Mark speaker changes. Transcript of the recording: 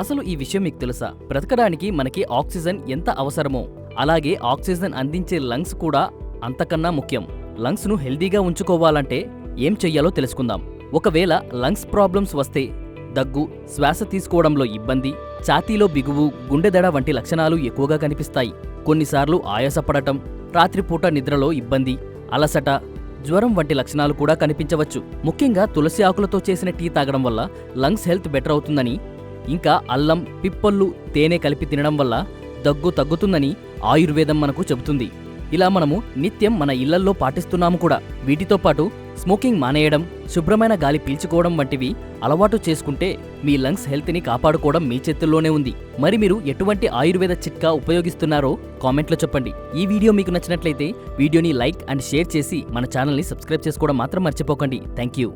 Speaker 1: అసలు ఈ విషయం మీకు తెలుసా? బ్రతకడానికి మనకి ఆక్సిజన్ ఎంత అవసరమో అలాగే ఆక్సిజన్ అందించే లంగ్స్ కూడా అంతకన్నా ముఖ్యం. లంగ్స్ ను హెల్దీగా ఉంచుకోవాలంటే ఏం చెయ్యాలో తెలుసుకుందాం. ఒకవేళ లంగ్స్ ప్రాబ్లమ్స్ వస్తే దగ్గు, శ్వాస తీసుకోవడంలో ఇబ్బంది, ఛాతీలో బిగువు, గుండెదడ వంటి లక్షణాలు ఎక్కువగా కనిపిస్తాయి. కొన్నిసార్లు ఆయాసపడటం, రాత్రిపూట నిద్రలో ఇబ్బంది, అలసట, జ్వరం వంటి లక్షణాలు కూడా కనిపించవచ్చు. ముఖ్యంగా తులసి ఆకులతో చేసిన టీ తాగడం వల్ల లంగ్స్ హెల్త్ బెటర్ అవుతుందని, ఇంకా అల్లం, పిప్పళ్ళు, తేనె కలిపి తినడం వల్ల దగ్గు తగ్గుతుందని ఆయుర్వేదం మనకు చెబుతుంది. ఇలా మనము నిత్యం మన ఇళ్లల్లో పాటిస్తున్నాము కూడా. వీటితో పాటు స్మోకింగ్ మానేయడం, శుభ్రమైన గాలి పీల్చుకోవడం వంటివి అలవాటు చేసుకుంటే మీ లంగ్స్ హెల్త్ని కాపాడుకోవడం మీ చేతుల్లోనే ఉంది. మరి మీరు ఎటువంటి ఆయుర్వేద చిట్కా ఉపయోగిస్తున్నారో కామెంట్లో చెప్పండి. ఈ వీడియో మీకు నచ్చినట్లయితే వీడియోని లైక్ అండ్ షేర్ చేసి మన ఛానల్ని సబ్స్క్రైబ్ చేసుకోవడం మాత్రం మర్చిపోకండి. Thank you.